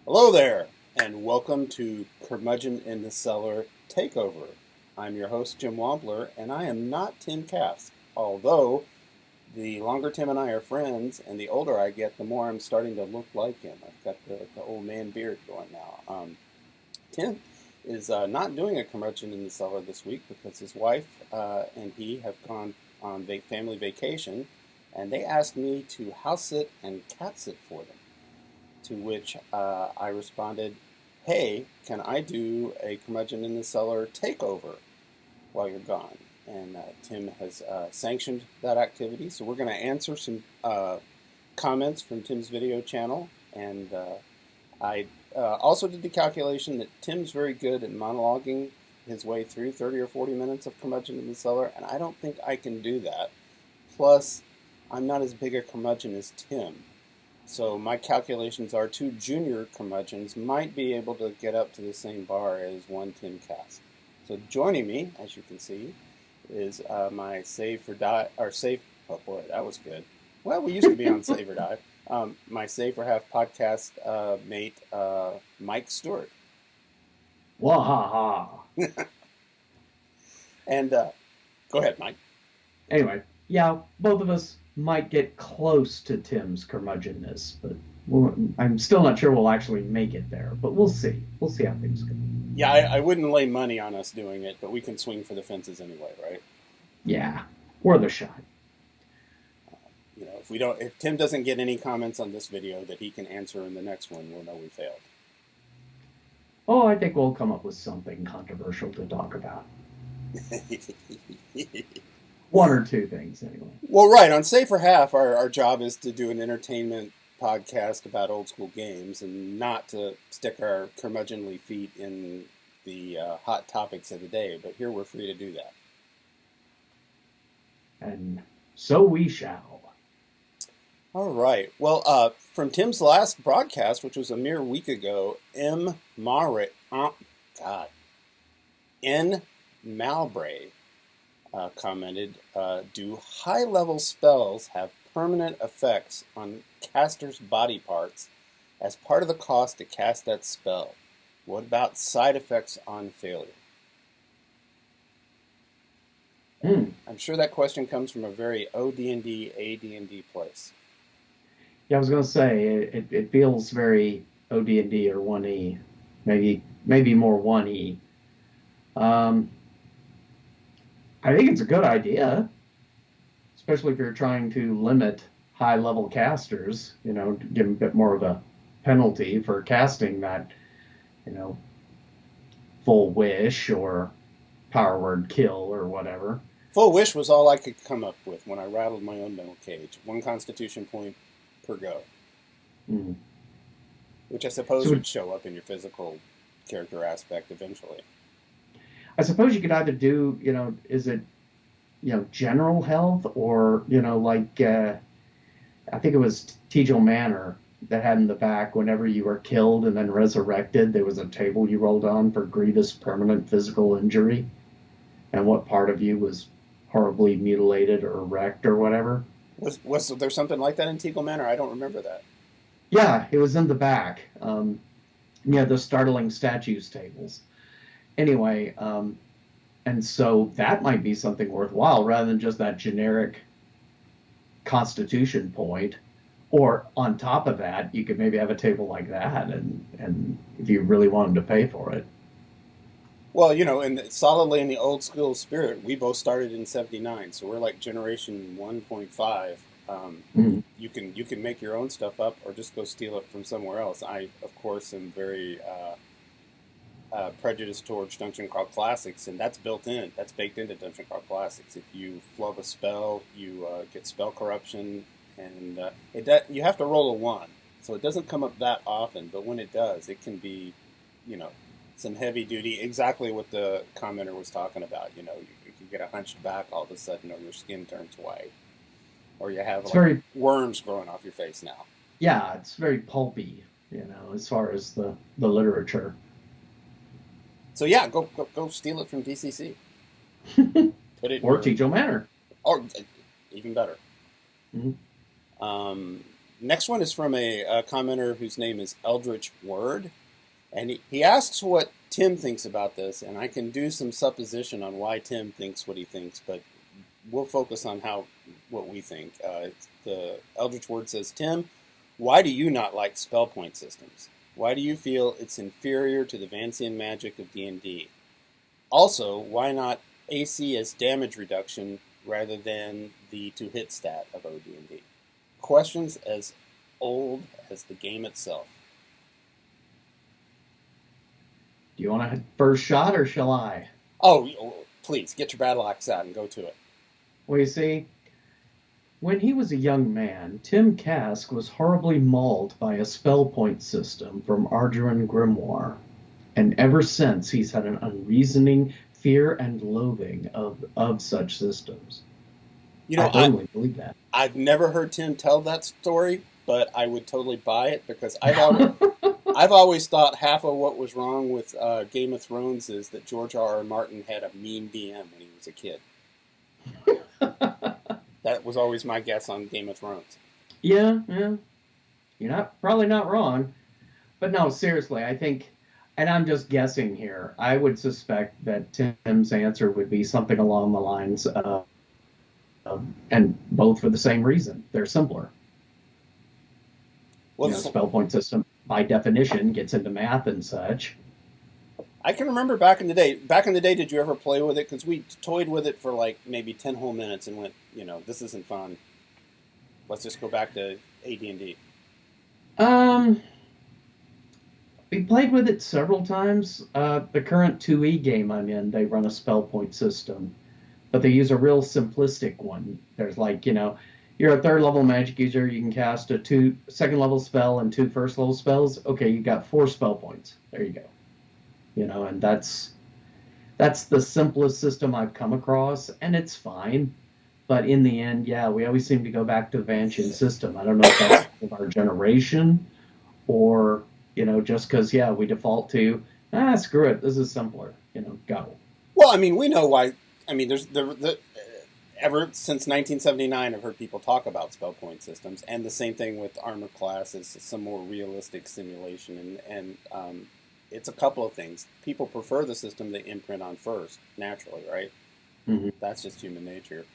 Hello there, and welcome to Curmudgeon in the Cellar TAKEOVER. I'm your host, Jim Wampler, and I am not Tim Kask, although the longer Tim and I are friends, and the older I get, the more I'm starting to look like him. I've got the old man beard going now. Tim is not doing a Curmudgeon in the Cellar this week because his wife and he have gone on family vacation, and they asked me to house sit and cat sit for them. To which I responded, "Hey, can I do a Curmudgeon in the Cellar takeover while you're gone?" And Tim has sanctioned that activity. So we're going to answer some comments from Tim's video channel. And I also did the calculation that Tim's very good at monologuing his way through 30 or 40 minutes of Curmudgeon in the Cellar. And I don't think I can do that. Plus, I'm not as big a curmudgeon as Tim. So my calculations are two Junior Curmudgeons might be able to get up to the same bar as one Tim Kask. So joining me, as you can see, is my Save for Die, or Save, oh boy, that was good. Well, we used to be on Save or Die. My Save for Half podcast mate, Mike Stewart. Wahaha. And go ahead, Mike. Anyway, yeah, both of us might get close to Tim's curmudgeonness, but I'm still not sure we'll actually make it there. But we'll see. We'll see how things go. Yeah, I wouldn't lay money on us doing it, but we can swing for the fences anyway, right? Yeah, worth a shot. If Tim doesn't get any comments on this video that he can answer in the next one, we'll know we failed. Oh, I think we'll come up with something controversial to talk about. One or two things, anyway. Well, right. On Save for Half, our job is to do an entertainment podcast about old school games and not to stick our curmudgeonly feet in the hot topics of the day. But here we're free to do that. And so we shall. All right. Well, from Tim's last broadcast, which was a mere week ago, N. Malbray commented, do high-level spells have permanent effects on casters' body parts as part of the cost to cast that spell? What about side effects on failure? I'm sure that question comes from a very OD&D, AD&D place. Yeah, I was going to say, it feels very OD&D or 1E, maybe more 1E. I think it's a good idea, especially if you're trying to limit high-level casters, give them a bit more of a penalty for casting that, full wish or power word kill or whatever. Full wish was all I could come up with when I rattled my own mental cage. 1 constitution point per go. Mm. Which I suppose would show up in your physical character aspect eventually. I suppose you could either do, is it, general health or, I think it was Tegel Manor that had in the back, whenever you were killed and then resurrected, there was a table you rolled on for grievous permanent physical injury and what part of you was horribly mutilated or wrecked or whatever. Was there something like that in Tegel Manor? I don't remember that. Yeah, it was in the back. The startling statues tables. Anyway, and so that might be something worthwhile rather than just that generic constitution point. Or on top of that, you could maybe have a table like that, and if you really wanted to pay for it. Well, and solidly in the old school spirit, we both started in '79, so we're like generation 1.5. You can make your own stuff up, or just go steal it from somewhere else. I, of course, am very prejudiced towards Dungeon Crawl Classics, and that's built in. That's baked into Dungeon Crawl Classics. If you flub a spell, you get spell corruption, and you have to roll a 1, so it doesn't come up that often. But when it does, it can be, some heavy duty. Exactly what the commenter was talking about. You can get a hunched back all of a sudden, or your skin turns white, or you have worms growing off your face now. Yeah, it's very pulpy, as far as the literature. So yeah, go steal it from DCC. Put it or Tegel Manor. Or even better. Mm-hmm. Next one is from a commenter whose name is Eldritch Word. And he asks what Tim thinks about this, and I can do some supposition on why Tim thinks what he thinks, but we'll focus on what we think. The Eldritch Word says, Tim, why do you not like spell point systems? Why do you feel it's inferior to the Vancian magic of D&D? Also, why not AC as damage reduction rather than the to-hit stat of OD&D? Questions as old as the game itself. Do you want a first shot or shall I? Oh, please, get your battle axe out and go to it. Well, you see, when he was a young man, Tim Kask was horribly mauled by a spell point system from Arduous Grimoire. And ever since, he's had an unreasoning fear and loathing of such systems. I totally believe that. I've never heard Tim tell that story, but I would totally buy it because I've always thought half of what was wrong with Game of Thrones is that George R.R. Martin had a mean DM when he was a kid. That was always my guess on Game of Thrones. Yeah. You're probably not wrong. But no, seriously, I think, and I'm just guessing here, I would suspect that Tim's answer would be something along the lines of, and both for the same reason. They're simpler. Well, spell point system, by definition, gets into math and such. I can remember back in the day. Back in the day, did you ever play with it? Because we toyed with it for like maybe 10 whole minutes and went, this isn't fun. Let's just go back to AD&D. We played with it several times. The current 2E game I'm in, they run a spell point system, but they use a real simplistic one. There's like, you're a third level magic user, you can cast a 2 second level spell and 2 first level spells. Okay, you got 4 spell points. There you go. And that's the simplest system I've come across, and it's fine. But in the end, we always seem to go back to the Vancian system. I don't know if that's of our generation or, just because, we default to, screw it, this is simpler, go. Well, we know why. There's ever since 1979, I've heard people talk about spell point systems, and the same thing with armor class is some more realistic simulation, and it's a couple of things. People prefer the system they imprint on first, naturally, right? Mm-hmm. That's just human nature.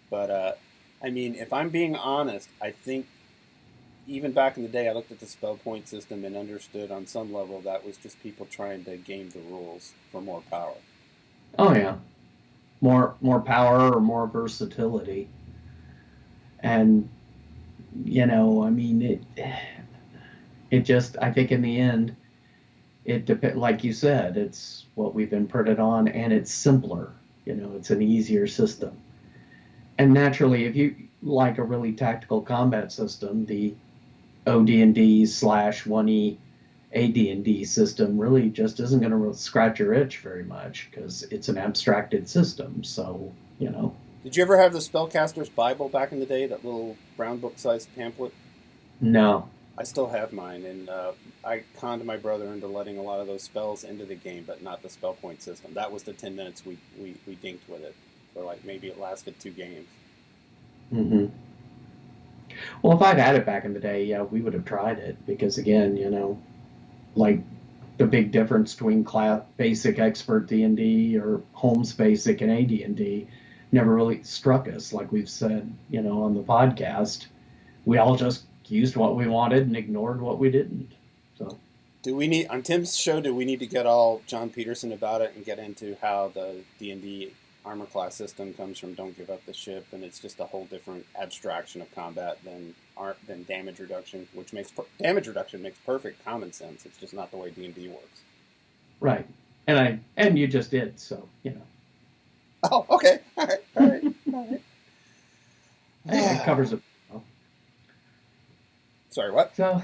But, if I'm being honest, I think even back in the day, I looked at the spell point system and understood on some level that was just people trying to game the rules for more power. Oh, yeah. More power or more versatility. And, it just, I think in the end, it depends, like you said, it's what we've imprinted on, and it's simpler. It's an easier system. And naturally, if you like a really tactical combat system, the OD&D / 1E AD&D system really just isn't going to scratch your itch very much because it's an abstracted system. So, Did you ever have the Spellcaster's Bible back in the day, that little brown book-sized pamphlet? No. I still have mine, and I conned my brother into letting a lot of those spells into the game, but not the spell point system. That was the 10 minutes we dinked with it. For like maybe it lasted 2 games. Mm-hmm. Well, if I'd had it back in the day, we would have tried it because, again, like the big difference between basic expert D&D or Holmes basic and AD&D never really struck us. Like we've said, on the podcast, we all just used what we wanted and ignored what we didn't. So, do we need, on Tim's show, do we need to get all John Peterson about it and get into how the D&D armor class system comes from Don't Give Up the Ship, and it's just a whole different abstraction of combat than damage reduction, which damage reduction makes perfect common sense. It's just not the way D&D works. Right. And you just did, so, Oh, okay. All right. It covers it. Sorry, what? So,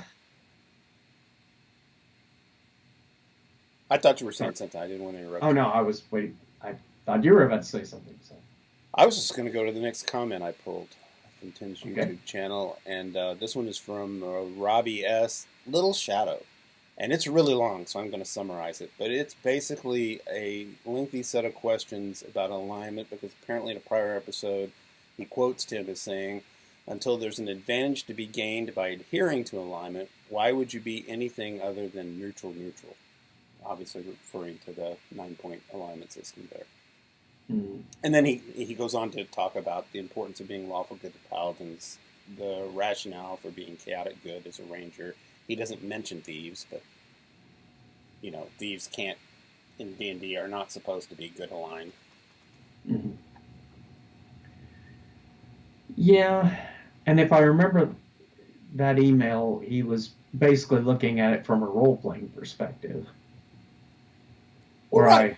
I thought you were saying something. I didn't want to interrupt. Oh, no, I was waiting. I thought you were about to say something. So I was just going to go to the next comment I pulled from Tim's YouTube channel, and this one is from Robbie S. Little Shadow, and it's really long, so I'm going to summarize it. But it's basically a lengthy set of questions about alignment, because apparently in a prior episode he quotes Tim as saying, until there's an advantage to be gained by adhering to alignment, why would you be anything other than neutral neutral? Obviously referring to the 9-point alignment system there. Mm. And then he goes on to talk about the importance of being lawful good to paladins, the rationale for being chaotic good as a ranger. He doesn't mention thieves, but, you know, thieves can't, in D&D, are not supposed to be good aligned. Mm-hmm. Yeah, and if I remember that email, he was basically looking at it from a role-playing perspective. Or right.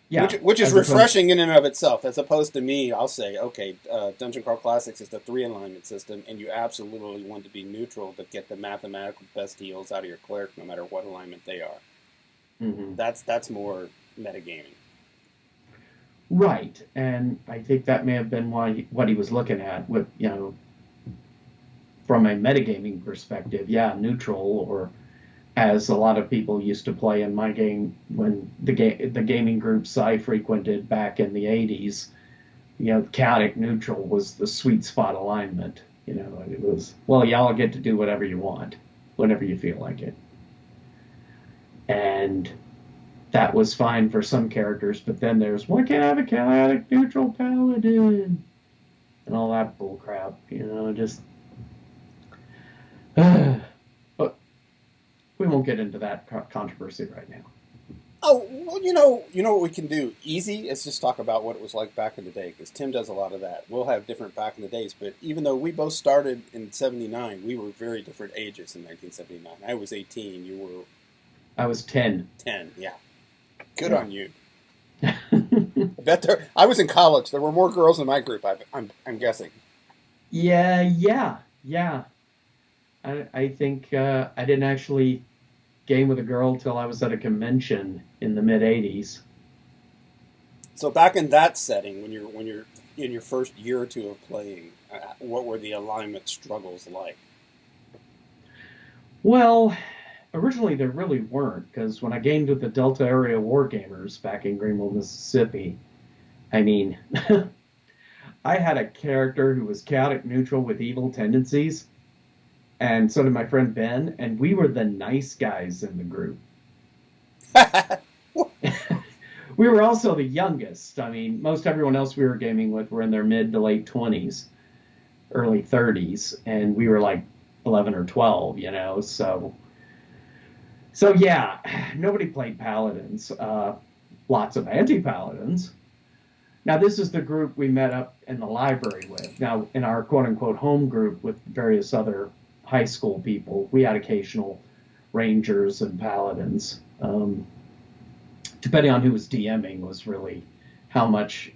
Yeah, which is refreshing in and of itself, as opposed to me. I'll say, okay, Dungeon Crawl Classics is the 3 alignment system, and you absolutely want to be neutral to get the mathematical best deals out of your cleric, no matter what alignment they are. Mm-hmm. That's more metagaming. Right, and I think that may have been what he was looking at with, you know, from a metagaming perspective. Yeah, neutral, or as a lot of people used to play in my game when the gaming groups I frequented back in the 80s, you know, chaotic neutral was the sweet spot alignment. You know, it was, well, y'all get to do whatever you want, whenever you feel like it. And that was fine for some characters, but then there's, why can't I have a chaotic neutral paladin? And all that bull crap, you know, just... But we won't get into that controversy right now. Oh, well, you know what we can do easy is just talk about what it was like back in the day, because Tim does a lot of that. We'll have different back in the days, but even though we both started in 79, we were very different ages in 1979. I was 18, you were... I was 10. 10, yeah. Good on you. I was in college. There were more girls in my group, I'm guessing. Yeah. I think I didn't actually game with a girl till I was at a convention in the mid '80s. So back in that setting, when you're in your first year or two of playing, what were the alignment struggles like? Well, originally there really weren't, because when I gamed with the Delta Area Wargamers back in Greenville, Mississippi, I mean, I had a character who was chaotic neutral with evil tendencies. And so did my friend Ben, and we were the nice guys in the group. We were also the youngest. I mean, most everyone else we were gaming with were in their mid to late 20s, early 30s, and we were like 11 or 12, you know, so yeah, nobody played paladins. Lots of anti-paladins. Now, this is the group we met up in the library with. Now, in our quote-unquote home group with various other high school people, we had occasional rangers and paladins. Depending on who was DMing was really how much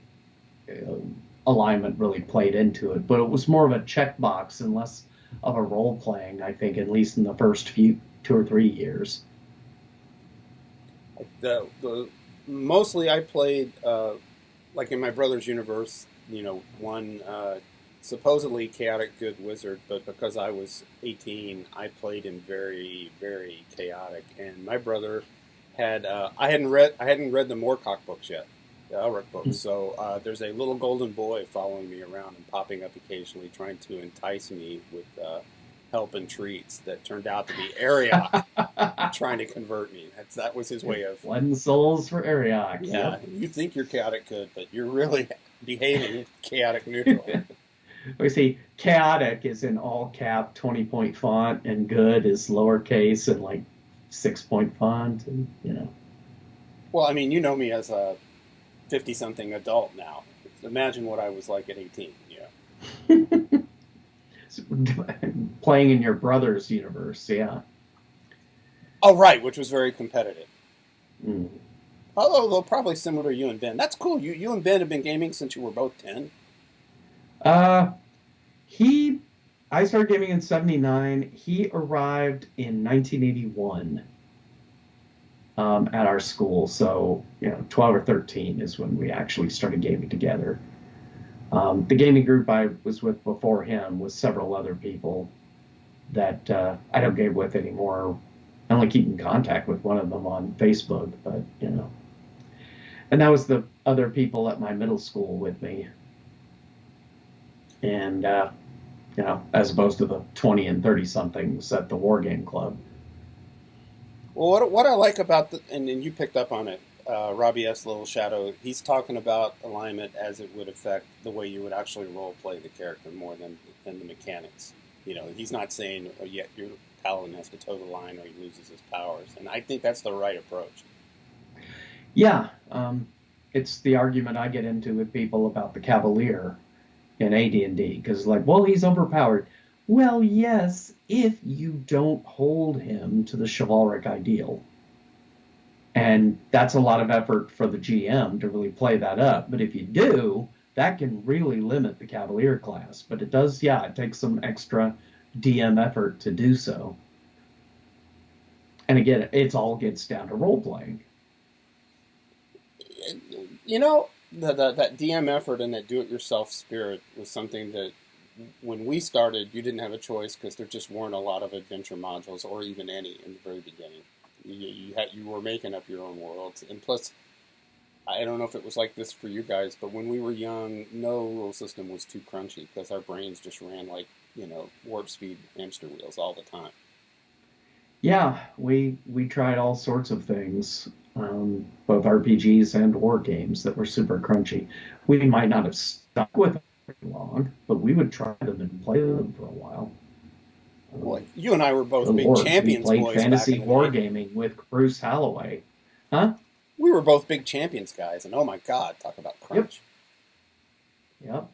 alignment really played into it. But it was more of a checkbox and less of a role-playing, I think, at least in the first 2 or 3 years. Mostly I played, like in my brother's universe, you know, one... supposedly chaotic good wizard, but because I was 18, I played him very, very chaotic. And my brother had I hadn't read the Moorcock books yet, the Elric books. So there's a little golden boy following me around and popping up occasionally, trying to entice me with help and treats that turned out to be Ariok, trying to convert me. That was his way of... One souls for Ariok. Yeah, yep. You think you're chaotic good, but you're really behaving chaotic neutral. We see chaotic is in all cap 20-point font, and good is lowercase and like 6-point font, and you know. Well, I mean, you know me as a 50-something adult now. Imagine what I was like at 18. Yeah. Playing in your brother's universe, yeah. Oh, right, which was very competitive. Mm. Although probably similar to you and Ben. That's cool. You and Ben have been gaming since you were both 10. I started gaming in 79. He arrived in 1981 at our school. So, you know, 12 or 13 is when we actually started gaming together. The gaming group I was with before him was several other people that I don't game with anymore. I only keep in contact with one of them on Facebook, but, you know. And that was the other people at my middle school with me. And as opposed to the 20 and 30 somethings at the War Game Club. Well, what I like about and you picked up on it, Robbie S. Little Shadow, he's talking about alignment as it would affect the way you would actually role play the character more than the mechanics. He's not saying, oh, yeah, your paladin has to toe the line or he loses his powers. And I think that's the right approach. Yeah, it's the argument I get into with people about the Cavalier in AD&D, because well, he's overpowered. Well, yes, if you don't hold him to the chivalric ideal. And that's a lot of effort for the GM to really play that up. But if you do, that can really limit the Cavalier class. But it does, it takes some extra DM effort to do so. And again, it all gets down to role-playing. That DM effort and that do-it-yourself spirit was something that when we started, you didn't have a choice because there just weren't a lot of adventure modules or even any in the very beginning. You were making up your own worlds. And plus, I don't know if it was like this for you guys, but when we were young, no rule system was too crunchy because our brains just ran like, warp speed hamster wheels all the time. Yeah, we tried all sorts of things, both RPGs and war games that were super crunchy. We might not have stuck with them very long, but we would try them and play them for a while. Well, you and I were both big Champions boys. We played fantasy wargaming with Bruce Holloway. Huh? We were both big Champions guys, and oh my God, talk about crunch. Yep.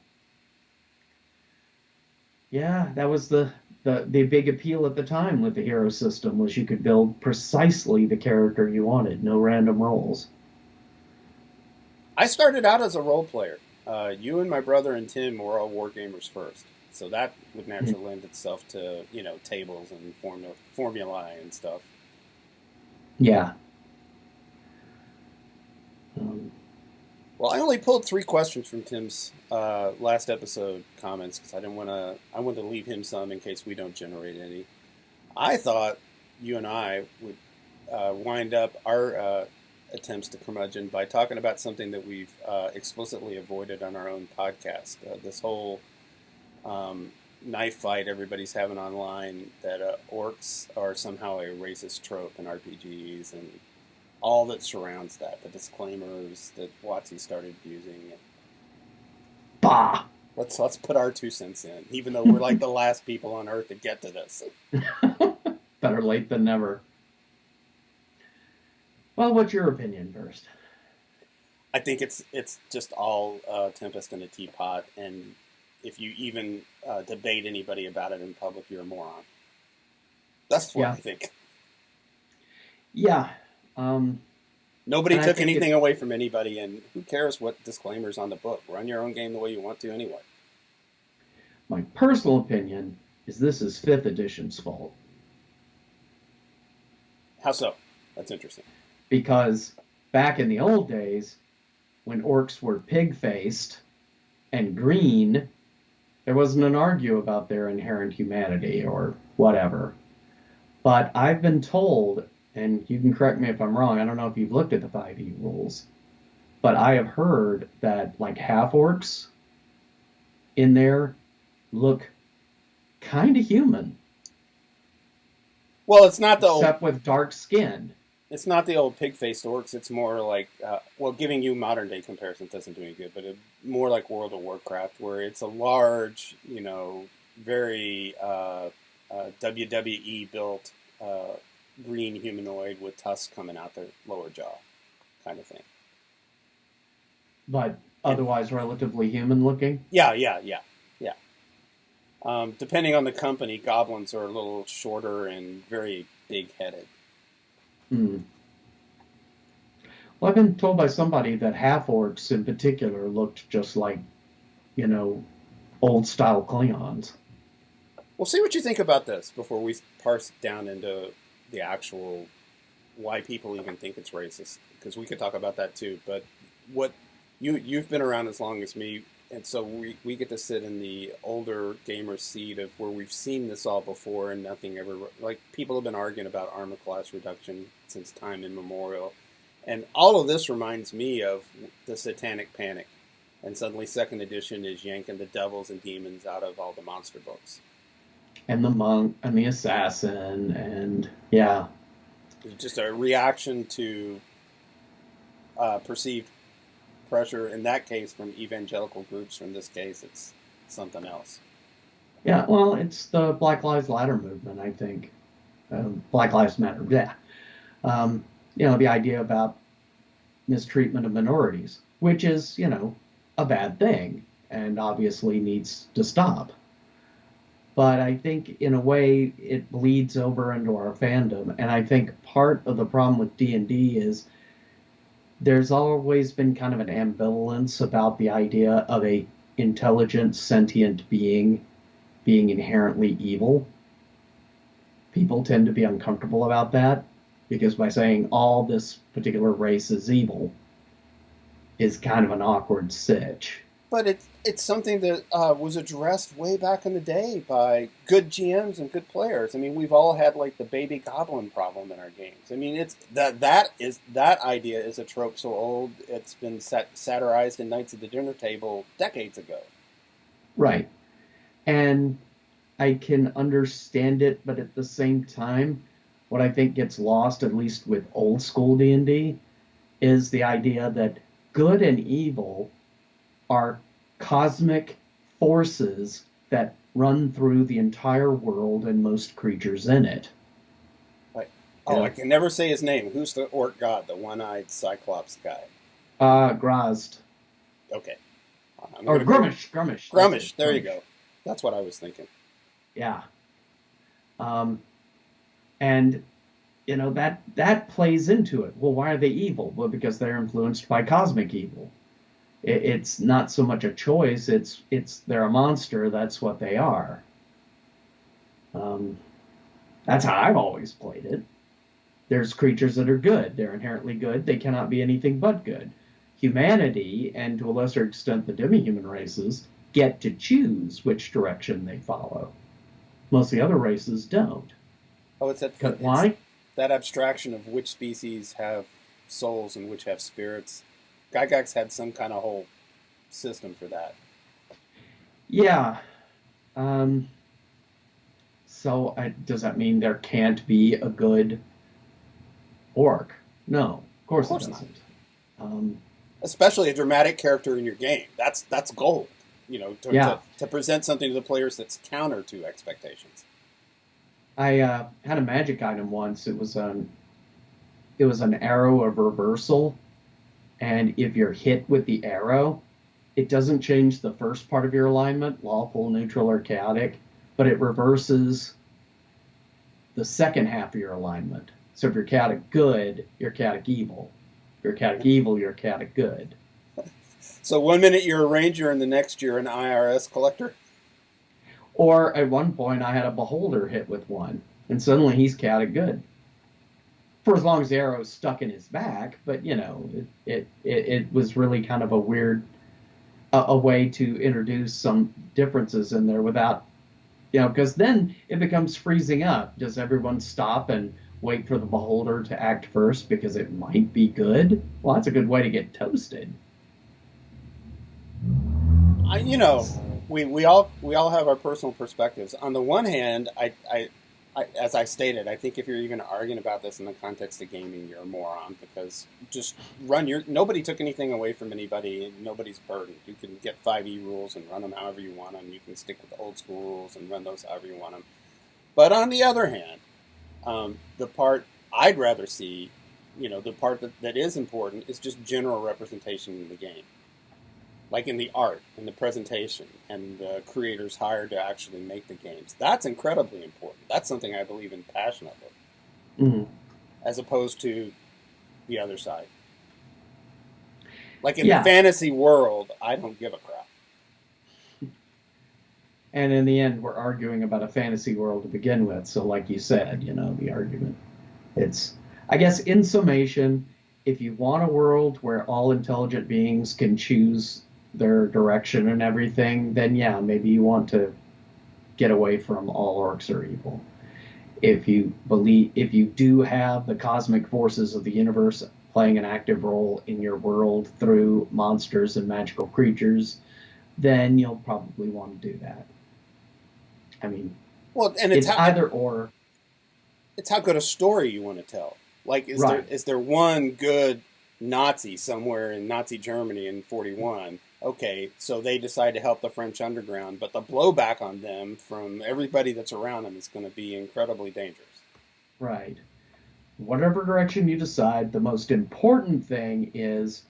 Yeah, that was the big appeal at the time with the hero system, was you could build precisely the character you wanted, no random rolls. I started out as a role player. You and my brother and Tim were all wargamers first. So that would naturally lend itself to, tables and formulae and stuff. Yeah. Well, I only pulled 3 questions from Tim's last episode comments because I wanted to leave him some in case we don't generate any. I thought you and I would wind up our attempts to curmudgeon by talking about something that we've explicitly avoided on our own podcast. This whole knife fight everybody's having online, that orcs are somehow a racist trope in RPGs, and all that surrounds that, the disclaimers that WotC started using. Bah! Let's put our 2 cents in, even though we're like the last people on Earth to get to this. Better late than never. Well, what's your opinion first? I think it's just all tempest in a teapot, and if you even debate anybody about it in public, you're a moron. That's what I think. Yeah. Nobody took anything away from anybody, and who cares what disclaimers on the book? Run your own game the way you want to anyway. My personal opinion is this is 5th edition's fault. How so? That's interesting. Because back in the old days, when orcs were pig-faced and green, there wasn't an argue about their inherent humanity or whatever. But I've been told, and you can correct me if I'm wrong, I don't know if you've looked at the 5e rules, but I have heard that half-orcs in there look kind of human. Well, it's not the except with dark skin. It's not the old pig-faced orcs. It's more like, giving you modern-day comparisons doesn't do any good, but more like World of Warcraft, where it's a large, very WWE-built green humanoid with tusks coming out their lower jaw, kind of thing. But otherwise relatively human-looking? Yeah. Depending on the company, goblins are a little shorter and very big-headed. Well, I've been told by somebody that half-orcs in particular looked just like, old-style Klingons. Well, see what you think about this before we parse down into the actual why people even think it's racist, because we could talk about that too. But what you've been around as long as me, and so we get to sit in the older gamer seat of where we've seen this all before and nothing ever, like people have been arguing about armor class reduction since time immemorial. And all of this reminds me of the Satanic Panic And suddenly, second edition is yanking the devils and demons out of all the monster books. And the monk and the assassin, and yeah. It's just a reaction to perceived pressure, in that case, from evangelical groups. From this case, it's something else. Yeah, well, it's the Black Lives Matter movement, I think. Black Lives Matter, yeah. The idea about mistreatment of minorities, which is, a bad thing and obviously needs to stop. But I think, in a way, it bleeds over into our fandom. And I think part of the problem with D&D is there's always been kind of an ambivalence about the idea of a intelligent, sentient being inherently evil. People tend to be uncomfortable about that because by saying all this particular race is evil is kind of an awkward sitch. But it's something that was addressed way back in the day by good GMs and good players. I mean, we've all had like the baby goblin problem in our games. I mean, it's that idea is a trope so old it's been satirized in Knights of the Dinner Table decades ago. Right. And I can understand it, but at the same time, what I think gets lost, at least with old school D&D, is the idea that good and evil are cosmic forces that run through the entire world and most creatures in it. I can never say his name. Who's the orc god, the one-eyed Cyclops guy? Grazd. Okay. Or Grummish. Grummish, there you go. That's what I was thinking. Yeah. And, that plays into it. Well, why are they evil? Well, because they're influenced by cosmic evil. It's not so much a choice, it's they're a monster, that's what they are. That's how I've always played it. There's creatures that are good. They're inherently good. They cannot be anything but good. Humanity, and to a lesser extent the demi-human races, get to choose which direction they follow. Most of the other races don't. Oh, it's why? That abstraction of which species have souls and which have spirits. Gygax had some kind of whole system for that. Yeah. So does that mean there can't be a good orc? No, of course it doesn't. Especially a dramatic character in your game. That's gold. To present something to the players that's counter to expectations. I had a magic item once. It was an arrow of reversal, and if you're hit with the arrow, it doesn't change the first part of your alignment, lawful, neutral, or chaotic, but it reverses the second half of your alignment. So if you're chaotic good, you're chaotic evil. If you're chaotic evil, you're chaotic good. So 1 minute you're a ranger and the next you're an IRS collector? Or at one point I had a beholder hit with one, and suddenly he's chaotic good. For as long as the arrow's stuck in his back, but it was really kind of a weird a way to introduce some differences in there without, because then it becomes freezing up. Does everyone stop and wait for the beholder to act first because it might be good? Well, that's a good way to get toasted. We all have our personal perspectives. On the one hand, I as I stated, I think if you're even arguing about this in the context of gaming, you're a moron, because just nobody took anything away from anybody, and nobody's burdened. You can get 5e rules and run them however you want them. You can stick with the old school rules and run those however you want them. But on the other hand, the part I'd rather see, the part that is important is just general representation in the game. Like in the art, in the presentation, and the creators hired to actually make the games. That's incredibly important. That's something I believe in passionately. Mm-hmm. As opposed to the other side. Like in the fantasy world, I don't give a crap. And in the end, we're arguing about a fantasy world to begin with. So like you said, the argument. It's, I guess, in summation, if you want a world where all intelligent beings can choose their direction and everything, then maybe you want to get away from all orcs are evil. If you do have the cosmic forces of the universe playing an active role in your world through monsters and magical creatures, then you'll probably want to do that. I mean, well, and it's either or. It's how good a story you want to tell. Like, is there one good Nazi somewhere in Nazi Germany in 1941? Okay, so they decide to help the French underground, but the blowback on them from everybody that's around them is going to be incredibly dangerous. Right. Whatever direction you decide, the most important thing is,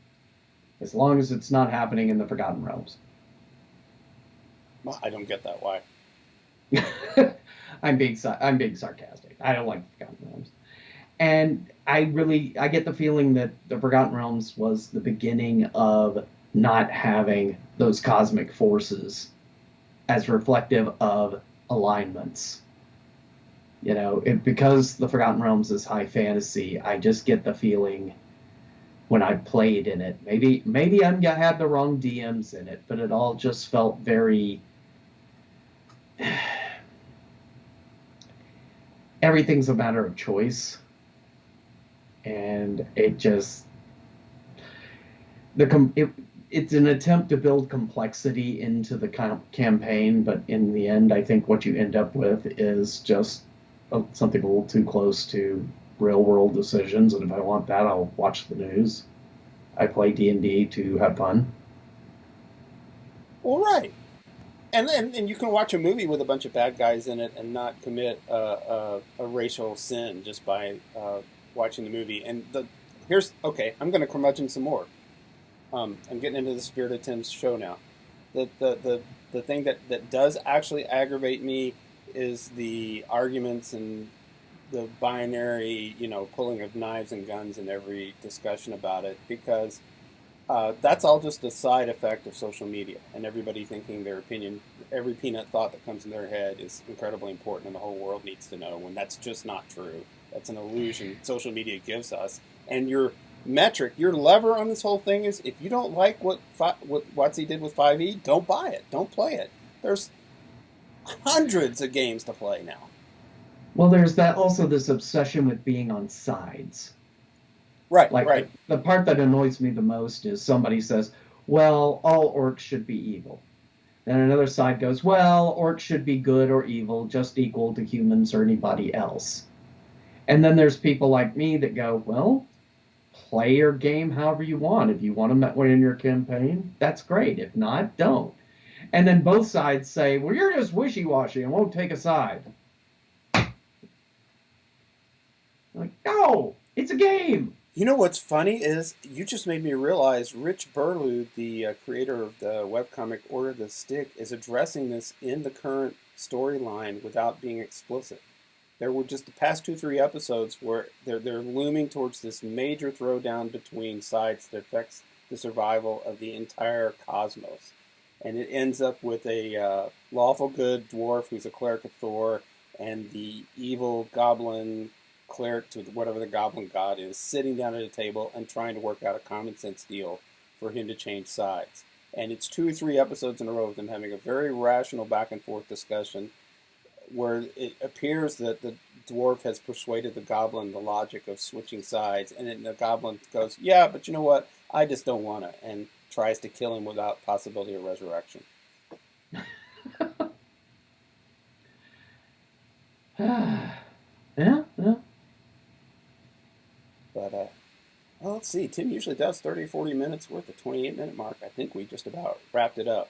as long as it's not happening in the Forgotten Realms. Well, I don't get that. Why? I'm being sarcastic. I don't like the Forgotten Realms. And I get the feeling that the Forgotten Realms was the beginning of not having those cosmic forces as reflective of alignments. You know, because the Forgotten Realms is high fantasy, I just get the feeling when I played in it, maybe I had the wrong DMs in it, but it all just felt very... Everything's a matter of choice. And it just... It's an attempt to build complexity into the campaign, but in the end, I think what you end up with is just something a little too close to real-world decisions, and if I want that, I'll watch the news. I play D&D to have fun. All right. And you can watch a movie with a bunch of bad guys in it and not commit a racial sin just by watching the movie. And I'm going to curmudgeon some more. I'm getting into the spirit of Tim's show now. The thing that does actually aggravate me is the arguments and the binary, pulling of knives and guns in every discussion about it, because that's all just a side effect of social media and everybody thinking their opinion, every peanut thought that comes in their head is incredibly important and the whole world needs to know, when that's just not true. That's an illusion social media gives us. And your metric, your lever on this whole thing is, if you don't like what WotC did with 5e, don't buy it. Don't play it. There's hundreds of games to play now. Well, there's this obsession with being on sides. Right, right. The part that annoys me the most is somebody says, well, all orcs should be evil. Then another side goes, well, orcs should be good or evil, just equal to humans or anybody else. And then there's people like me that go, well, play your game however you want. If you want to win in your campaign, that's great. If not, don't. And then both sides say, well, you're just wishy-washy and won't take a side. Like, no, it's a game. You know what's funny is you just made me realize Rich Burlew, the creator of the webcomic Order of the Stick, is addressing this in the current storyline without being explicit. There were just the past 2-3 episodes where they're looming towards this major throwdown between sides that affects the survival of the entire cosmos. And it ends up with a lawful good dwarf who's a cleric of Thor and the evil goblin cleric to whatever the goblin god is, sitting down at a table and trying to work out a common sense deal for him to change sides. And it's 2 or 3 episodes in a row of them having a very rational back and forth discussion where it appears that the dwarf has persuaded the goblin the logic of switching sides, and then the goblin goes, yeah, but you know what, I just don't want to, and tries to kill him without possibility of resurrection. Yeah. But, well, let's see. Tim usually does 30 or 40 minutes worth, the 28-minute mark. I think we just about wrapped it up.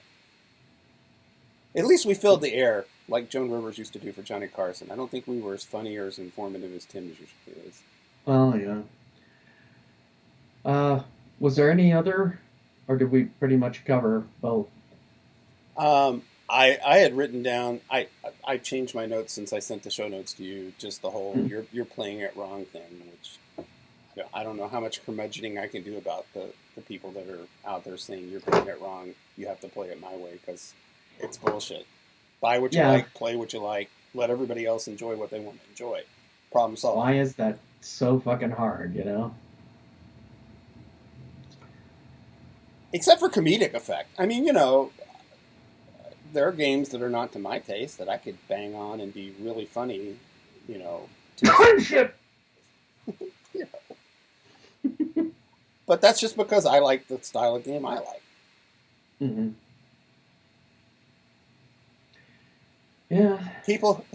At least we filled the air like Joan Rivers used to do for Johnny Carson. I don't think we were as funny or as informative as Tim usually is. Well, yeah. Was there any other, or did we pretty much cover both? I had written down, I changed my notes since I sent the show notes to you, just the whole you're playing it wrong thing, which I don't know how much curmudgeoning I can do about the people that are out there saying you're playing it wrong, you have to play it my way, because it's bullshit. Buy what you like, play what you like, let everybody else enjoy what they want to enjoy. Problem solved. Why is that so fucking hard, Except for comedic effect. I mean, there are games that are not to my taste that I could bang on and be really funny, Friendship! But that's just because I like the style of game I like. Mm-hmm. Yeah. People,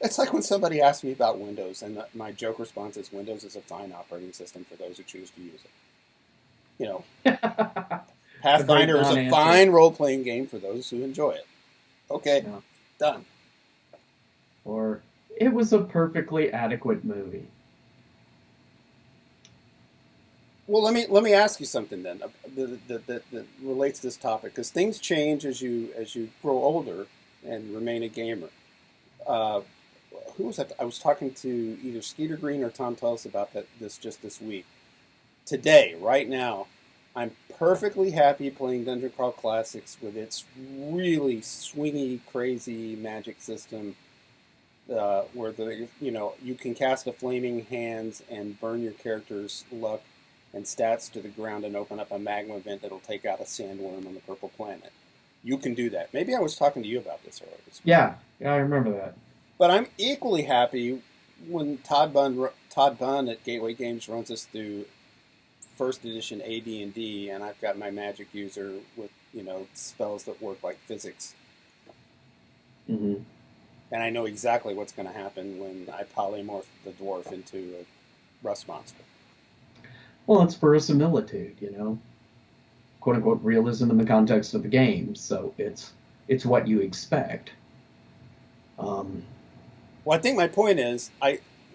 it's like when somebody asks me about Windows, and my joke response is Windows is a fine operating system for those who choose to use it. You know, A great Pathfinder is a non-answer. fine role-playing game for those who enjoy it. Okay, Yeah. done. Or it was a perfectly adequate movie. Well, let me ask you something then that relates to this topic, because things change as you grow older and remain a gamer. Uh, who was that? I was talking to either Skeeter Green or Tom Tullis about this just this week. Today, right now, I'm perfectly happy playing Dungeon Crawl Classics with its really swingy, crazy magic system, where you can cast a flaming hands and burn your character's luck and stats to the ground and open up a magma vent that'll take out a sandworm on the purple planet. You can do that. Maybe I was talking to you about this earlier. Yeah, I remember that. But I'm equally happy when Todd Bunn at Gateway Games runs us through first edition AD&D, and I've got my magic user with spells that work like physics, Mm-hmm. and I know exactly what's going to happen when I polymorph the dwarf into a rust monster. Well, it's verisimilitude, quote unquote realism in the context of the game. So it's what you expect. Well, I think my point is,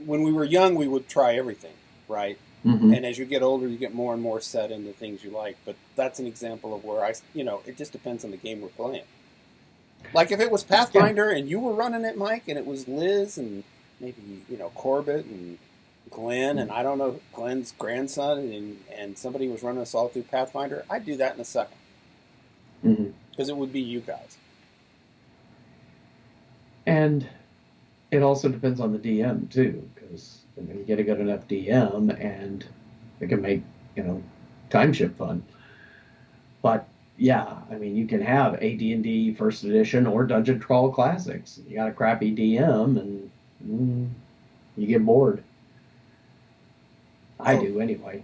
when we were young, we would try everything, right? Mm-hmm. And as you get older, you get more and more set into things you like. But that's an example of where it just depends on the game we're playing. Like if it was Pathfinder and you were running it, Mike, and it was Liz and maybe Corbett and Glenn, and I don't know, Glenn's grandson, and somebody was running us all through Pathfinder, I'd do that in a second. Because it would be you guys. And it also depends on the DM, too, because you get a good enough DM, and it can make, time ship fun. But, yeah, you can have AD&D First Edition or Dungeon Crawl Classics. You got a crappy DM, and you get bored. I do, anyway.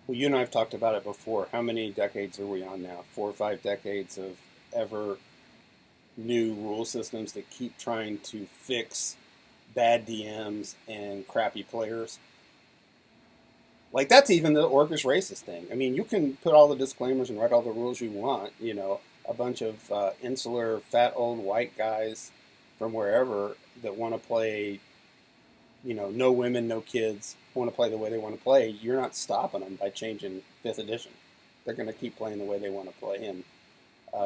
Well, you and I have talked about it before. How many decades are we on now? 4 or 5 decades of ever new rule systems that keep trying to fix bad DMs and crappy players. Like, that's even the Orcish racist thing. I mean, you can put all the disclaimers and write all the rules you want. A bunch of insular, fat, old white guys from wherever that want to play, no women, no kids, want to play the way they want to play. You're not stopping them by changing 5th edition. They're going to keep playing the way they want to play. And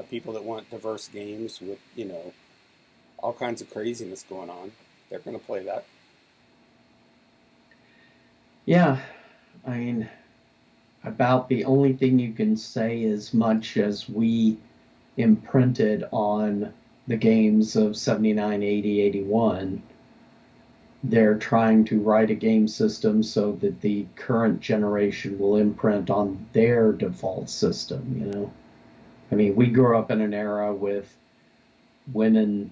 people that want diverse games with, all kinds of craziness going on, they're going to play that. Yeah. About the only thing you can say as much as we imprinted on the games of 79, 80, 81, they're trying to write a game system so that the current generation will imprint on their default system, we grew up in an era with women,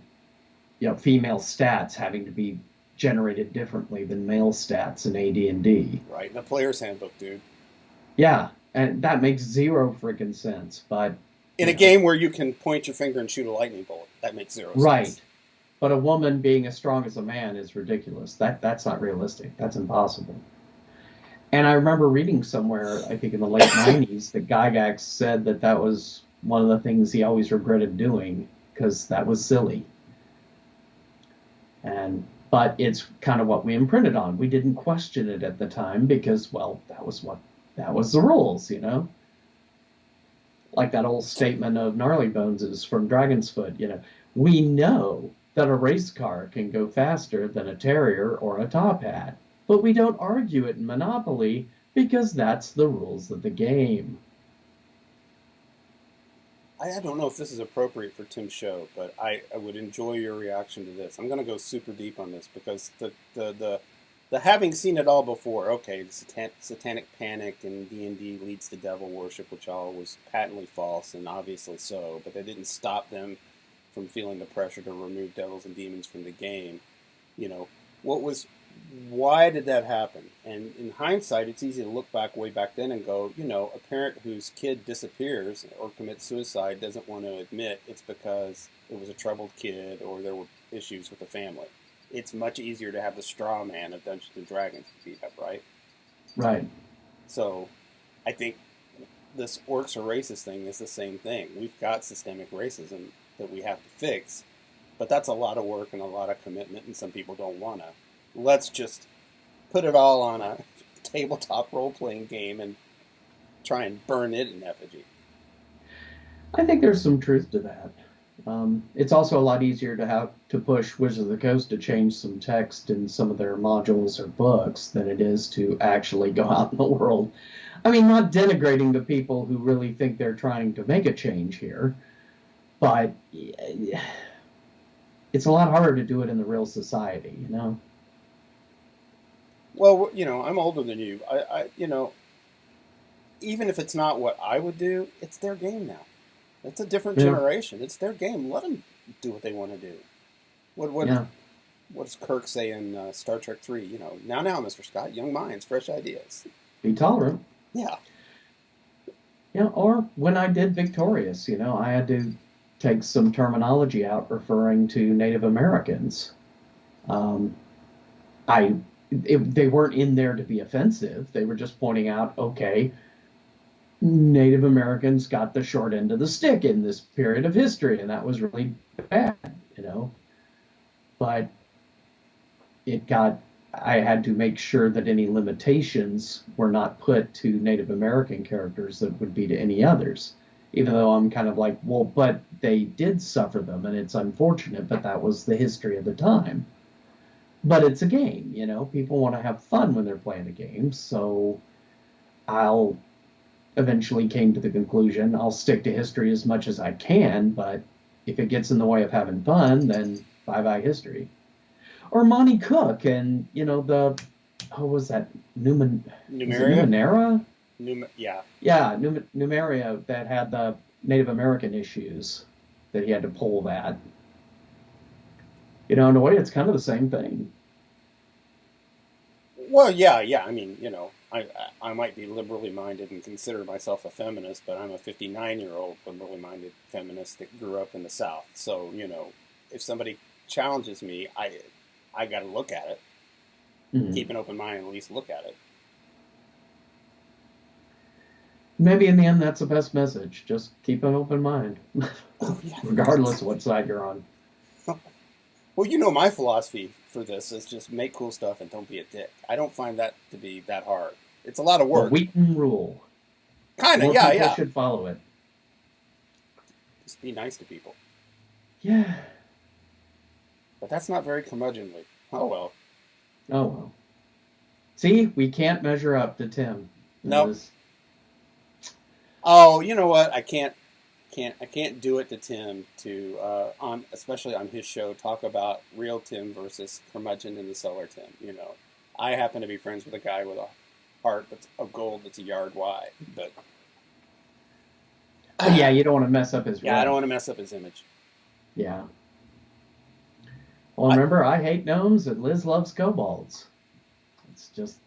female stats having to be generated differently than male stats in AD&D. Right, in the player's handbook, dude. Yeah, and that makes zero freaking sense, but... In a game where you can point your finger and shoot a lightning bolt, that makes zero sense. Right. But a woman being as strong as a man is ridiculous. That's not realistic. That's impossible. And I remember reading somewhere, I think in the late 90s, that Gygax said that was one of the things he always regretted doing, because that was silly. But it's kind of what we imprinted on. We didn't question it at the time because, well, that was the rules, Like that old statement of Gnarly Bones' from Dragon's Foot, we know that a race car can go faster than a terrier or a top hat, but we don't argue it in Monopoly because that's the rules of the game. I don't know if this is appropriate for Tim's show, but I would enjoy your reaction to this. I'm going to go super deep on this because the having seen it all before, okay, the satanic panic and D&D leads to devil worship, which all was patently false and obviously so, but that didn't stop them from feeling the pressure to remove devils and demons from the game. Why did that happen? And in hindsight, it's easy to look back way back then and go, a parent whose kid disappears or commits suicide doesn't want to admit it's because it was a troubled kid or there were issues with the family. It's much easier to have the straw man of Dungeons and Dragons beat up, right? Right. So I think this orcs or racist thing is the same thing. We've got systemic racism that we have to fix, but that's a lot of work and a lot of commitment, and some people don't want to. Let's just put it all on a tabletop role-playing game and try and burn it in effigy. I think there's some truth to that. It's also a lot easier to have to push Wizards of the Coast to change some text in some of their modules or books than it is to actually go out in the world. I mean, not denigrating the people who really think they're trying to make a change here, but it's a lot harder to do it in the real society, Well, I'm older than you. I even if it's not what I would do, it's their game now. It's a different generation. It's their game. Let them do what they want to do. What does Kirk say in Star Trek 3? Now, Mr. Scott, young minds, fresh ideas. Be tolerant. Yeah. Or when I did Victorious, I had to take some terminology out referring to Native Americans. They weren't in there to be offensive. They were just pointing out, okay, Native Americans got the short end of the stick in this period of history, and that was really bad, But I had to make sure that any limitations were not put to Native American characters that would be to any others. Even though I'm kind of like, well, but they did suffer them, and it's unfortunate, but that was the history of the time. But it's a game, People want to have fun when they're playing a game, so I'll eventually came to the conclusion I'll stick to history as much as I can, but if it gets in the way of having fun, then bye-bye history. Or Monty Cook and, what was that? Numenera? Yeah. Yeah, Numeria that had the Native American issues that he had to pull that. In a way, it's kind of the same thing. Well, yeah. I mean, I might be liberally minded and consider myself a feminist, but I'm a 59-year-old liberally minded feminist that grew up in the South. So, if somebody challenges me, I got to look at it. Mm-hmm. Keep an open mind and at least look at it. Maybe in the end, that's the best message. Just keep an open mind, regardless of what side you're on. Well, my philosophy for this is just make cool stuff and don't be a dick. I don't find that to be that hard. It's a lot of work. The Wheaton rule. Kind of, yeah. People should follow it. Just be nice to people. Yeah. But that's not very curmudgeonly. Oh, well. See, we can't measure up to Tim. No. Nope. Oh, you know what? I can't do it to Tim to especially on his show, talk about real Tim versus Curmudgeon in the Cellar Tim. I happen to be friends with a guy with a heart of gold that's a yard wide, but yeah, you don't want to mess up his. Yeah, I don't want to mess up his image. Yeah. Well, remember, I hate gnomes and Liz loves kobolds. It's just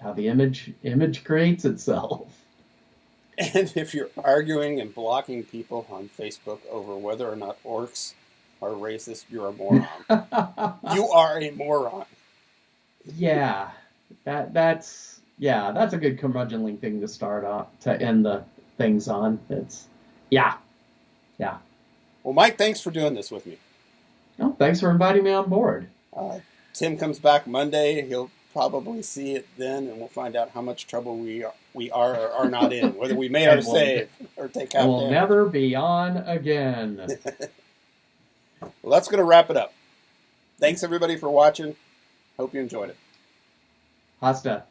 how the image creates itself. And if you're arguing and blocking people on Facebook over whether or not orcs are racist, you're a moron. You are a moron. Yeah, that's a good curmudgeonly thing to start on, to end the things on. Yeah. Well, Mike, thanks for doing this with me. Oh, thanks for inviting me on board. Tim comes back Monday. He'll probably see it then, and we'll find out how much trouble we are or are not in, whether we made our save or take half. We'll never be on again. Well, that's going to wrap it up. Thanks, everybody, for watching. Hope you enjoyed it. Hasta.